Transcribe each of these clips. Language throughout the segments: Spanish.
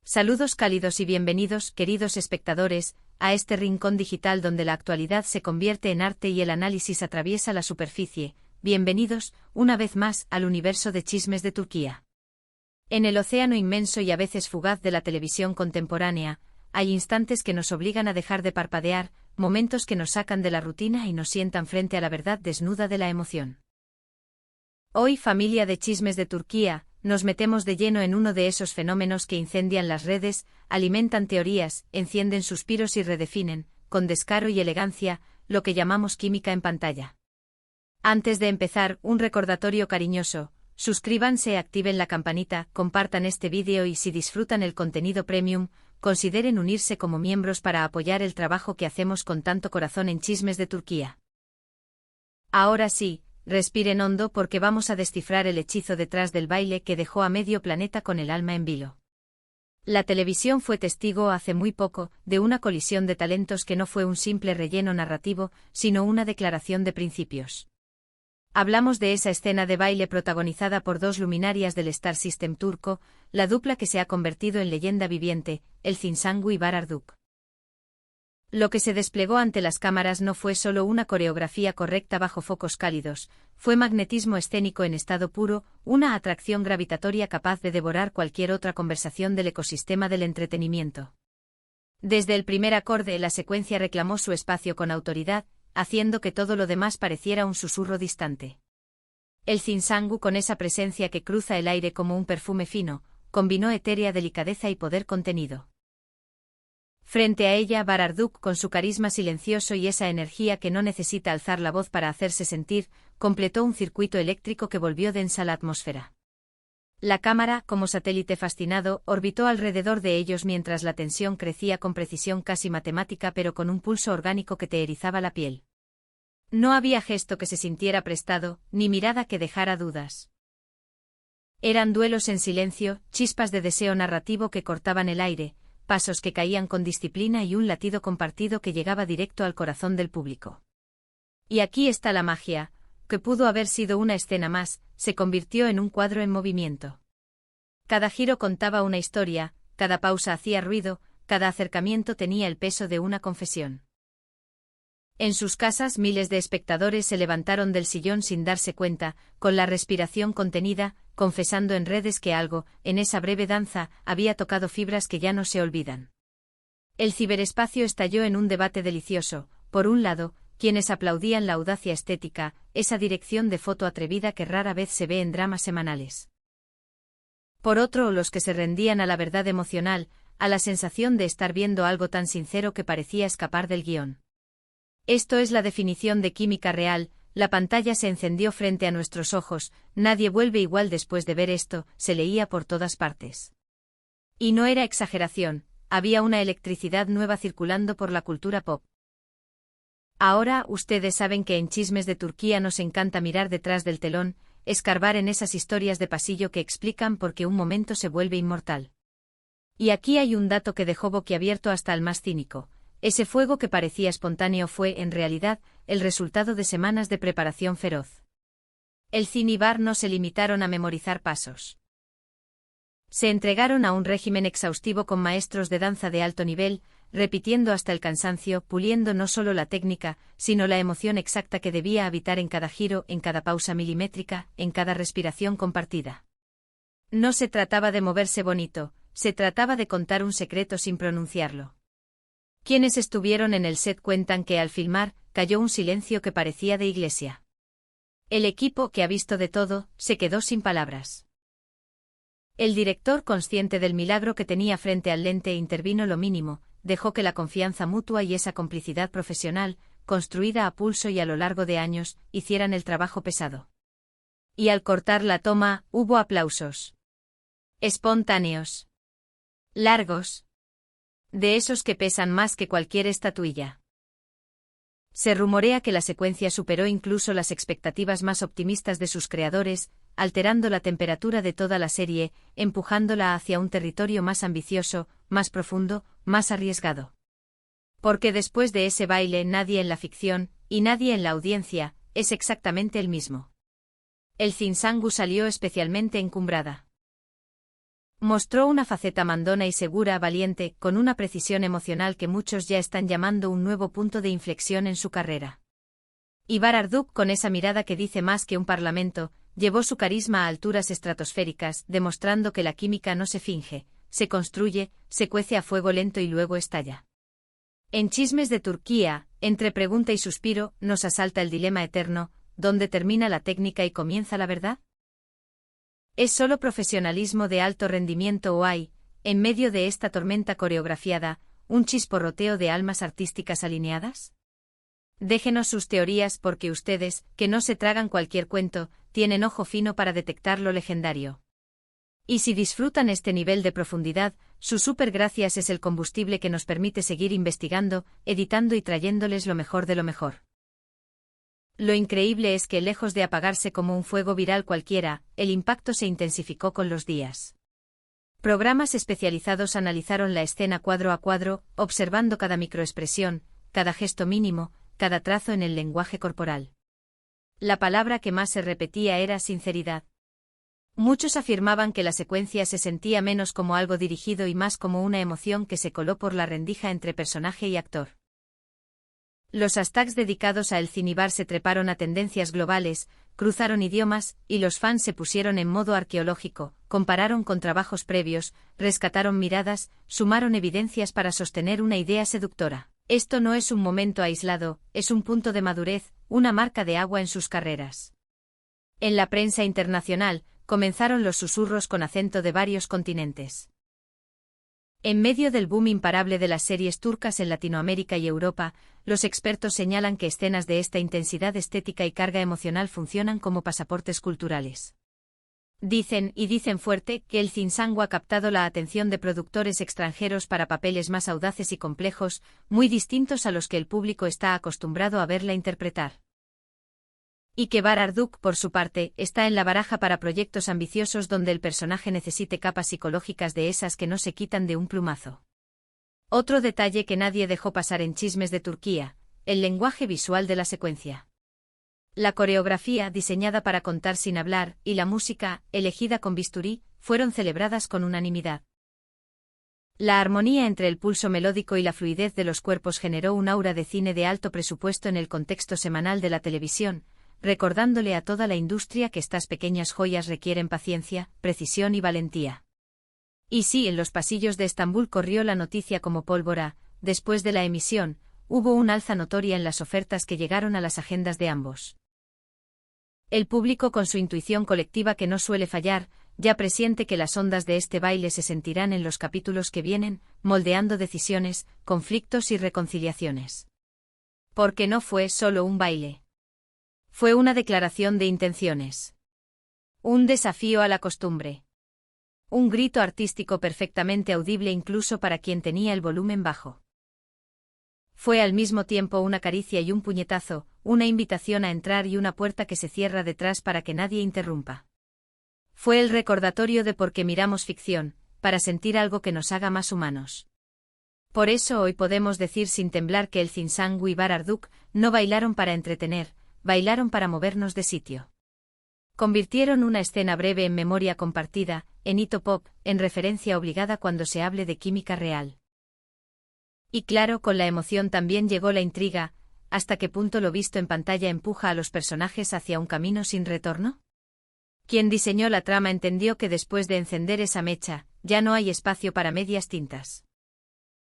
Saludos cálidos y bienvenidos, queridos espectadores, a este rincón digital donde la actualidad se convierte en arte y el análisis atraviesa la superficie. Bienvenidos, una vez más, al universo de chismes de Turquía. En el océano inmenso y a veces fugaz de la televisión contemporánea, hay instantes que nos obligan a dejar de parpadear, momentos que nos sacan de la rutina y nos sientan frente a la verdad desnuda de la emoción. Hoy, familia de chismes de Turquía, nos metemos de lleno en uno de esos fenómenos que incendian las redes, alimentan teorías, encienden suspiros y redefinen, con descaro y elegancia, lo que llamamos química en pantalla. Antes de empezar, un recordatorio cariñoso: suscríbanse, activen la campanita, compartan este vídeo y si disfrutan el contenido premium, consideren unirse como miembros para apoyar el trabajo que hacemos con tanto corazón en Chismes de Turquía. Ahora sí, respiren hondo porque vamos a descifrar el hechizo detrás del baile que dejó a medio planeta con el alma en vilo. La televisión fue testigo hace muy poco de una colisión de talentos que no fue un simple relleno narrativo, sino una declaración de principios. Hablamos de esa escena de baile protagonizada por dos luminarias del Star System turco, la dupla que se ha convertido en leyenda viviente, Elçin Sangu y Bahar Arduç. Lo que se desplegó ante las cámaras no fue solo una coreografía correcta bajo focos cálidos, fue magnetismo escénico en estado puro, una atracción gravitatoria capaz de devorar cualquier otra conversación del ecosistema del entretenimiento. Desde el primer acorde, la secuencia reclamó su espacio con autoridad, haciendo que todo lo demás pareciera un susurro distante. Elçin Sangu, con esa presencia que cruza el aire como un perfume fino, combinó etérea delicadeza y poder contenido. Frente a ella, Bahar Arduç, con su carisma silencioso y esa energía que no necesita alzar la voz para hacerse sentir, completó un circuito eléctrico que volvió densa la atmósfera. La cámara, como satélite fascinado, orbitó alrededor de ellos mientras la tensión crecía con precisión casi matemática, pero con un pulso orgánico que te erizaba la piel. No había gesto que se sintiera prestado, ni mirada que dejara dudas. Eran duelos en silencio, chispas de deseo narrativo que cortaban el aire, pasos que caían con disciplina y un latido compartido que llegaba directo al corazón del público. Y aquí está la magia: que pudo haber sido una escena más, se convirtió en un cuadro en movimiento. Cada giro contaba una historia, cada pausa hacía ruido, cada acercamiento tenía el peso de una confesión. En sus casas, miles de espectadores se levantaron del sillón sin darse cuenta, con la respiración contenida, confesando en redes que algo, en esa breve danza, había tocado fibras que ya no se olvidan. El ciberespacio estalló en un debate delicioso: por un lado, quienes aplaudían la audacia estética, esa dirección de foto atrevida que rara vez se ve en dramas semanales. Por otro, los que se rendían a la verdad emocional, a la sensación de estar viendo algo tan sincero que parecía escapar del guión. Esto es la definición de química real. La pantalla se encendió frente a nuestros ojos, nadie vuelve igual después de ver esto, se leía por todas partes. Y no era exageración, había una electricidad nueva circulando por la cultura pop. Ahora, ustedes saben que en Chismes de Turquía nos encanta mirar detrás del telón, escarbar en esas historias de pasillo que explican por qué un momento se vuelve inmortal. Y aquí hay un dato que dejó boquiabierto hasta al más cínico: ese fuego que parecía espontáneo fue, en realidad, el resultado de semanas de preparación feroz. Elçin y Bahar no se limitaron a memorizar pasos. Se entregaron a un régimen exhaustivo con maestros de danza de alto nivel, repitiendo hasta el cansancio, puliendo no solo la técnica, sino la emoción exacta que debía habitar en cada giro, en cada pausa milimétrica, en cada respiración compartida. No se trataba de moverse bonito, se trataba de contar un secreto sin pronunciarlo. Quienes estuvieron en el set cuentan que al filmar, cayó un silencio que parecía de iglesia. El equipo, que ha visto de todo, se quedó sin palabras. El director, consciente del milagro que tenía frente al lente, intervino lo mínimo, dejó que la confianza mutua y esa complicidad profesional, construida a pulso y a lo largo de años, hicieran el trabajo pesado. Y al cortar la toma, hubo aplausos. Espontáneos. Largos. De esos que pesan más que cualquier estatuilla. Se rumorea que la secuencia superó incluso las expectativas más optimistas de sus creadores, alterando la temperatura de toda la serie, empujándola hacia un territorio más ambicioso, más profundo, más arriesgado. Porque después de ese baile nadie en la ficción, y nadie en la audiencia, es exactamente el mismo. Elçin Sangu salió especialmente encumbrada. Mostró una faceta mandona y segura, valiente, con una precisión emocional que muchos ya están llamando un nuevo punto de inflexión en su carrera. Ivar Arduk, con esa mirada que dice más que un parlamento, llevó su carisma a alturas estratosféricas, demostrando que la química no se finge, se construye, se cuece a fuego lento y luego estalla. En Chismes de Turquía, entre pregunta y suspiro, nos asalta el dilema eterno: ¿dónde termina la técnica y comienza la verdad? ¿Es solo profesionalismo de alto rendimiento o hay, en medio de esta tormenta coreografiada, un chisporroteo de almas artísticas alineadas? Déjenos sus teorías porque ustedes, que no se tragan cualquier cuento, tienen ojo fino para detectar lo legendario. Y si disfrutan este nivel de profundidad, su supergracias es el combustible que nos permite seguir investigando, editando y trayéndoles lo mejor de lo mejor. Lo increíble es que, lejos de apagarse como un fuego viral cualquiera, el impacto se intensificó con los días. Programas especializados analizaron la escena cuadro a cuadro, observando cada microexpresión, cada gesto mínimo, cada trazo en el lenguaje corporal. La palabra que más se repetía era sinceridad. Muchos afirmaban que la secuencia se sentía menos como algo dirigido y más como una emoción que se coló por la rendija entre personaje y actor. Los hashtags dedicados a El Cine Ivar se treparon a tendencias globales, cruzaron idiomas, y los fans se pusieron en modo arqueológico, compararon con trabajos previos, rescataron miradas, sumaron evidencias para sostener una idea seductora. Esto no es un momento aislado, es un punto de madurez, una marca de agua en sus carreras. En la prensa internacional, comenzaron los susurros con acento de varios continentes. En medio del boom imparable de las series turcas en Latinoamérica y Europa, los expertos señalan que escenas de esta intensidad estética y carga emocional funcionan como pasaportes culturales. Dicen, y dicen fuerte, que el Cinsangu ha captado la atención de productores extranjeros para papeles más audaces y complejos, muy distintos a los que el público está acostumbrado a verla interpretar. Y que Ivar Arduk, por su parte, está en la baraja para proyectos ambiciosos donde el personaje necesite capas psicológicas de esas que no se quitan de un plumazo. Otro detalle que nadie dejó pasar en Chismes de Turquía: el lenguaje visual de la secuencia. La coreografía, diseñada para contar sin hablar, y la música, elegida con bisturí, fueron celebradas con unanimidad. La armonía entre el pulso melódico y la fluidez de los cuerpos generó un aura de cine de alto presupuesto en el contexto semanal de la televisión, recordándole a toda la industria que estas pequeñas joyas requieren paciencia, precisión y valentía. Y sí, en los pasillos de Estambul corrió la noticia como pólvora: después de la emisión, hubo un alza notoria en las ofertas que llegaron a las agendas de ambos. El público, con su intuición colectiva que no suele fallar, ya presiente que las ondas de este baile se sentirán en los capítulos que vienen, moldeando decisiones, conflictos y reconciliaciones. Porque no fue solo un baile. Fue una declaración de intenciones. Un desafío a la costumbre. Un grito artístico perfectamente audible incluso para quien tenía el volumen bajo. Fue al mismo tiempo una caricia y un puñetazo, una invitación a entrar y una puerta que se cierra detrás para que nadie interrumpa. Fue el recordatorio de por qué miramos ficción, para sentir algo que nos haga más humanos. Por eso hoy podemos decir sin temblar que el Cinsangu y Ivar Arduk no bailaron para entretener, bailaron para movernos de sitio. Convirtieron una escena breve en memoria compartida, en hito pop, en referencia obligada cuando se hable de química real. Y claro, con la emoción también llegó la intriga: ¿hasta qué punto lo visto en pantalla empuja a los personajes hacia un camino sin retorno? Quien diseñó la trama entendió que después de encender esa mecha, ya no hay espacio para medias tintas.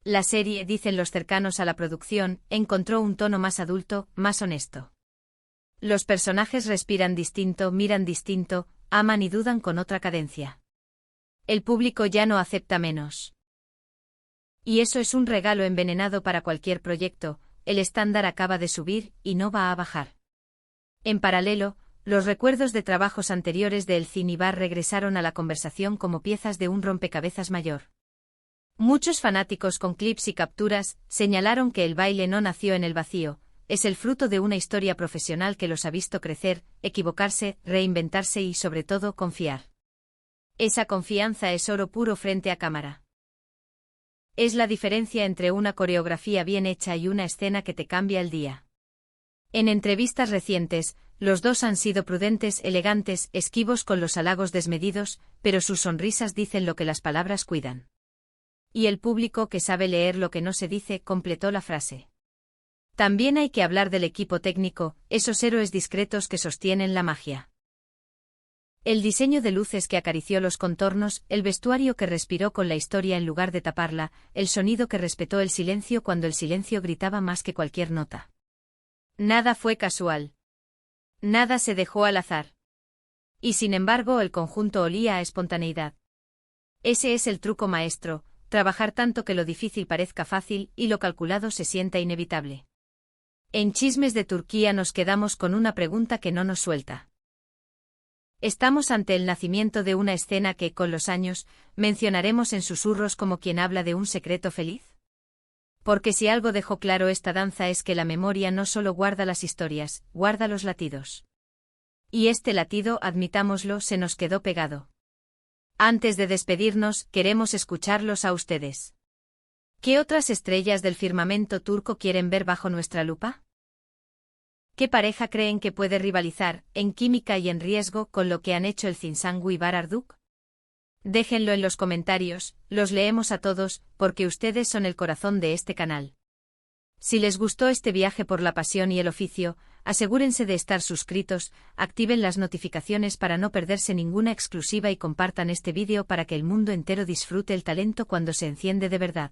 La serie, dicen los cercanos a la producción, encontró un tono más adulto, más honesto. Los personajes respiran distinto, miran distinto, aman y dudan con otra cadencia. El público ya no acepta menos. Y eso es un regalo envenenado para cualquier proyecto: el estándar acaba de subir, y no va a bajar. En paralelo, los recuerdos de trabajos anteriores de El Cine Ivar regresaron a la conversación como piezas de un rompecabezas mayor. Muchos fanáticos con clips y capturas señalaron que el baile no nació en el vacío, es el fruto de una historia profesional que los ha visto crecer, equivocarse, reinventarse y sobre todo confiar. Esa confianza es oro puro frente a cámara. Es la diferencia entre una coreografía bien hecha y una escena que te cambia el día. En entrevistas recientes, los dos han sido prudentes, elegantes, esquivos con los halagos desmedidos, pero sus sonrisas dicen lo que las palabras cuidan. Y el público que sabe leer lo que no se dice completó la frase. También hay que hablar del equipo técnico, esos héroes discretos que sostienen la magia. El diseño de luces que acarició los contornos, el vestuario que respiró con la historia en lugar de taparla, el sonido que respetó el silencio cuando el silencio gritaba más que cualquier nota. Nada fue casual. Nada se dejó al azar. Y sin embargo el conjunto olía a espontaneidad. Ese es el truco maestro, trabajar tanto que lo difícil parezca fácil y lo calculado se sienta inevitable. En Chismes de Turquía nos quedamos con una pregunta que no nos suelta. ¿Estamos ante el nacimiento de una escena que, con los años, mencionaremos en susurros como quien habla de un secreto feliz? Porque si algo dejó claro esta danza es que la memoria no solo guarda las historias, guarda los latidos. Y este latido, admitámoslo, se nos quedó pegado. Antes de despedirnos, queremos escucharlos a ustedes. ¿Qué otras estrellas del firmamento turco quieren ver bajo nuestra lupa? ¿Qué pareja creen que puede rivalizar, en química y en riesgo, con lo que han hecho el Zinsangu y Bararduk? Déjenlo en los comentarios, los leemos a todos, porque ustedes son el corazón de este canal. Si les gustó este viaje por la pasión y el oficio, asegúrense de estar suscritos, activen las notificaciones para no perderse ninguna exclusiva y compartan este vídeo para que el mundo entero disfrute el talento cuando se enciende de verdad.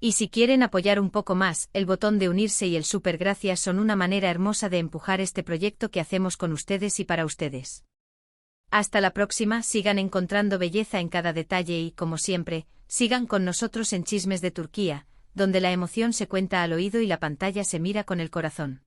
Y si quieren apoyar un poco más, el botón de unirse y el super gracias son una manera hermosa de empujar este proyecto que hacemos con ustedes y para ustedes. Hasta la próxima, sigan encontrando belleza en cada detalle y, como siempre, sigan con nosotros en Chismes de Turquía, donde la emoción se cuenta al oído y la pantalla se mira con el corazón.